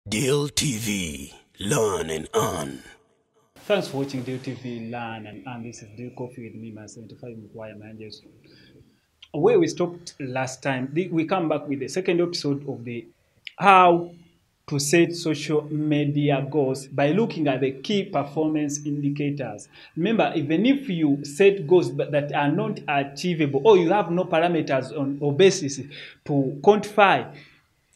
Deal TV, learn and earn. Thanks for watching Deal TV, learn and earn. This is Deal Coffee with me, my 75 Mkwaya Managers. Where we stopped last time, we come back with the second episode of the how to set social media goals by looking at the key performance indicators. Remember, even if you set goals that are not achievable or you have no parameters or basis to quantify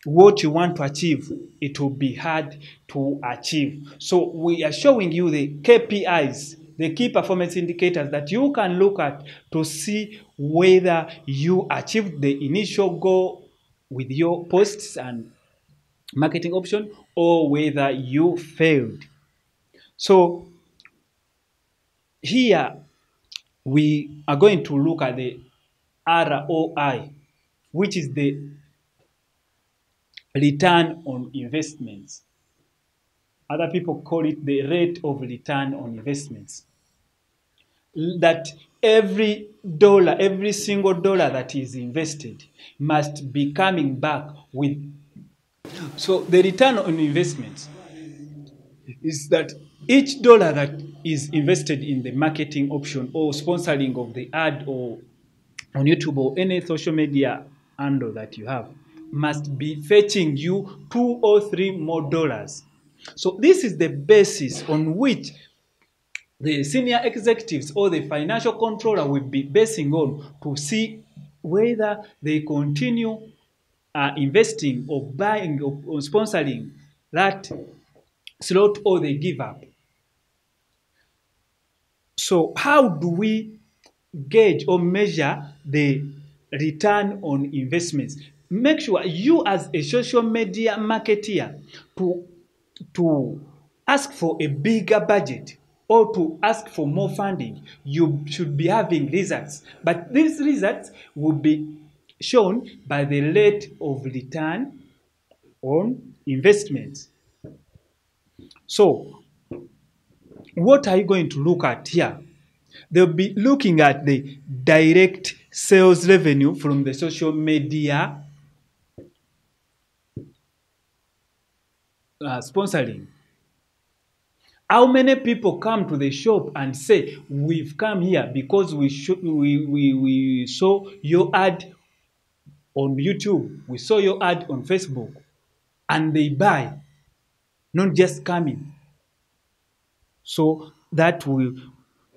what you want to achieve, it will be hard to achieve. So we are showing you the KPIs, the key performance indicators that you can look at to see whether you achieved the initial goal with your posts and marketing option or whether you failed. So here we are going to look at the ROI, which is the return on investments. Other people call it the rate of return on investments. That every dollar, every single dollar that is invested must be coming back with. So the return on investments is that each dollar that is invested in the marketing option or sponsoring of the ad or on YouTube or any social media handle that you have must be fetching you 2 or 3 more dollars. So this is the basis on which the senior executives or the financial controller will be basing on to see whether they continue investing or buying or sponsoring that slot or they give up. So how do we gauge or measure the return on investments? Make sure you as a social media marketeer to ask for a bigger budget or to ask for more funding, you should be having results. But these results will be shown by the rate of return on investments. So, what are you going to look at here? They'll be looking at the direct sales revenue from the social media sponsoring. How many people come to the shop and say, we've come here because we saw your ad on YouTube, we saw your ad on Facebook, and they buy, not just coming. So that will,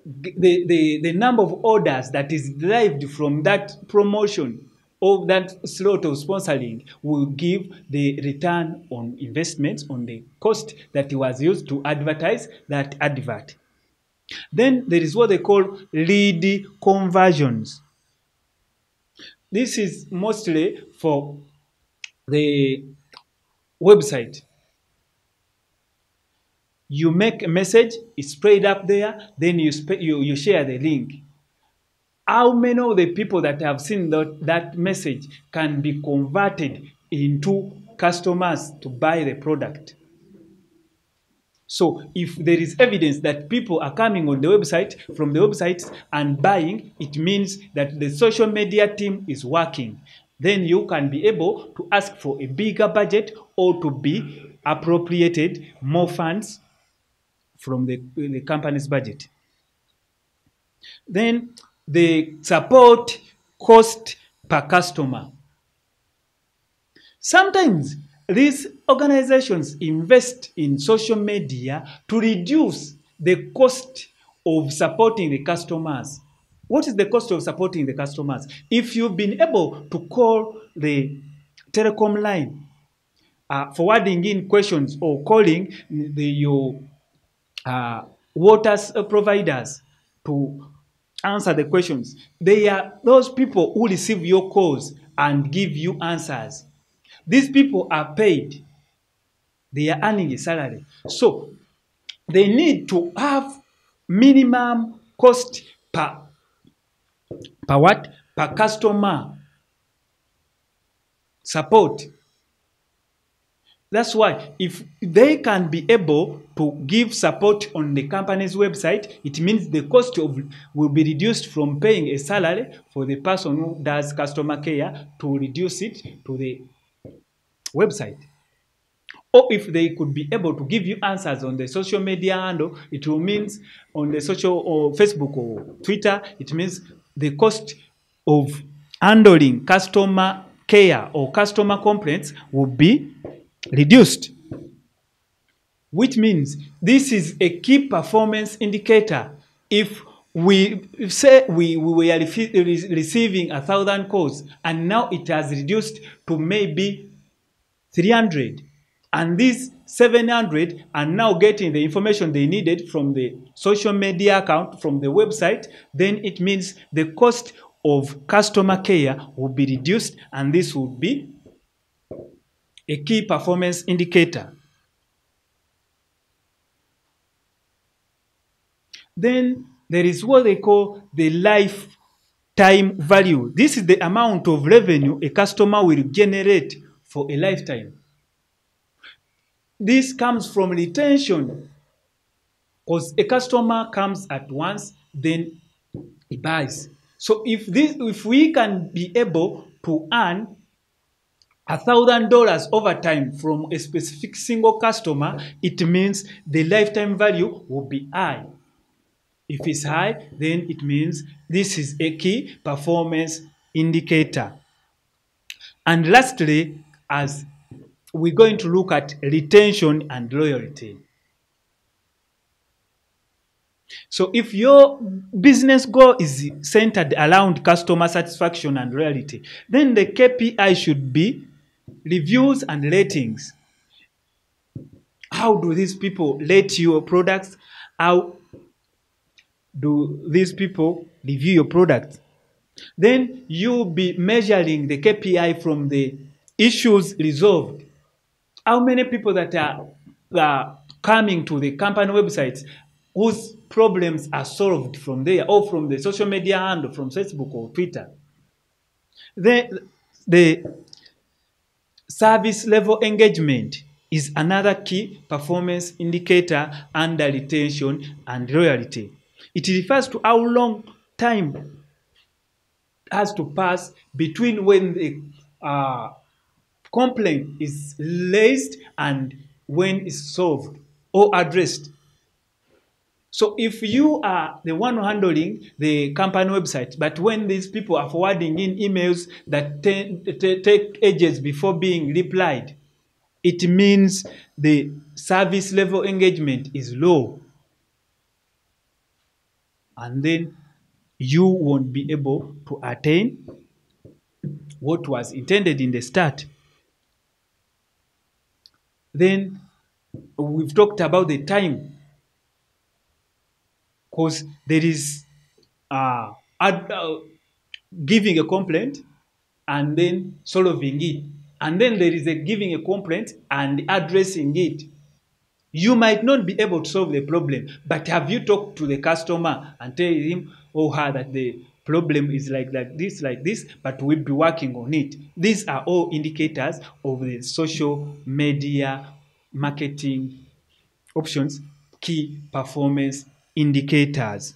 the number of orders that is derived from that promotion or that slot of sponsoring will give the return on investments on the cost that was used to advertise that advert. Then there is what they call lead conversions. This is mostly for the website. You make a message, it's spread up there, then you share the link. How many of the people that have seen that message can be converted into customers to buy the product? So if there is evidence that people are coming on the website, from the websites and buying, it means that the social media team is working. Then you can be able to ask for a bigger budget or to be appropriated more funds from the company's budget. Then the support cost per customer. Sometimes these organizations invest in social media to reduce the cost of supporting the customers. What is the cost of supporting the customers? If you've been able to call the telecom line, forwarding in questions or calling your water providers to answer the questions, they are those people who receive your calls and give you answers. These people are paid. They are earning a salary. So they need to have minimum cost per what? Per customer support. That's why if they can be able to give support on the company's website, it means the cost will be reduced from paying a salary for the person who does customer care to reduce it to the website. Or if they could be able to give you answers on the social media handle, it will means on the social or Facebook or Twitter, it means the cost of handling customer care or customer complaints will be reduced. Which means this is a key performance indicator. If we say we were receiving 1,000 calls and now it has reduced to maybe 300, and these 700 are now getting the information they needed from the social media account, from the website, then it means the cost of customer care will be reduced, and this would be a key performance indicator. Then there is what they call the lifetime value. This is the amount of revenue a customer will generate for a lifetime. This comes from retention, because a customer comes at once, then he buys. So if we can be able to earn $1,000 over time from a specific single customer, it means the lifetime value will be high. If it's high, then it means this is a key performance indicator. And lastly, as we're going to look at retention and loyalty. So if your business goal is centered around customer satisfaction and loyalty, then the KPI should be reviews and ratings. How do these people rate your products? How do these people review your products? Then you'll be measuring the KPI from the issues resolved. How many people that are coming to the company websites whose problems are solved from there, or from the social media handle, from Facebook or Twitter? The service level engagement is another key performance indicator under retention and loyalty. It refers to how long time has to pass between when the complaint is raised and when it's solved or addressed. So if you are the one handling the company website, but when these people are forwarding in emails that take ages before being replied, it means the service level engagement is low. And then you won't be able to attain what was intended in the start. Then we've talked about the time, because there is giving a complaint and then solving it. And then there is a giving a complaint and addressing it. You might not be able to solve the problem, but have you talked to the customer and tell him or her that the problem is like this, but we'll be working on it? These are all indicators of the social media marketing options, key performance indicators.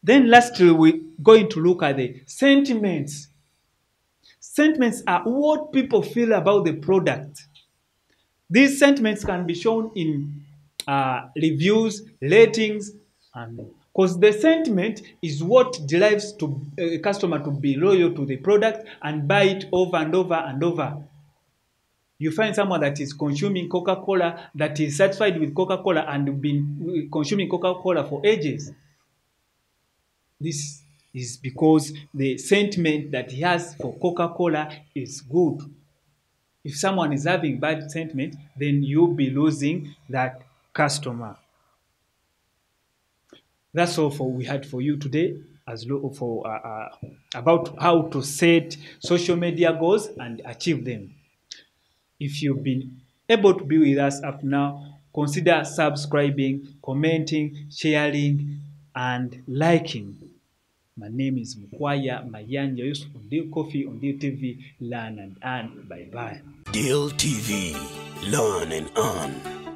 Then lastly, we're going to look at the sentiments. Sentiments are what people feel about the product. These sentiments can be shown in reviews, ratings, and because the sentiment is what drives to a customer to be loyal to the product and buy it over and over and over. You find someone that is consuming Coca-Cola, that is satisfied with Coca-Cola and been consuming Coca-Cola for ages. This is because the sentiment that he has for Coca-Cola is good. If someone is having bad sentiment, then you'll be losing that customer. That's all we had for you today, about how to set social media goals and achieve them. If you've been able to be with us up now, consider subscribing, commenting, sharing, and liking. My name is Mukwaya Mayanja Yusuf on Deal Coffee, on Deal TV. Learn and earn. Bye-bye. Deal TV. Learn and earn.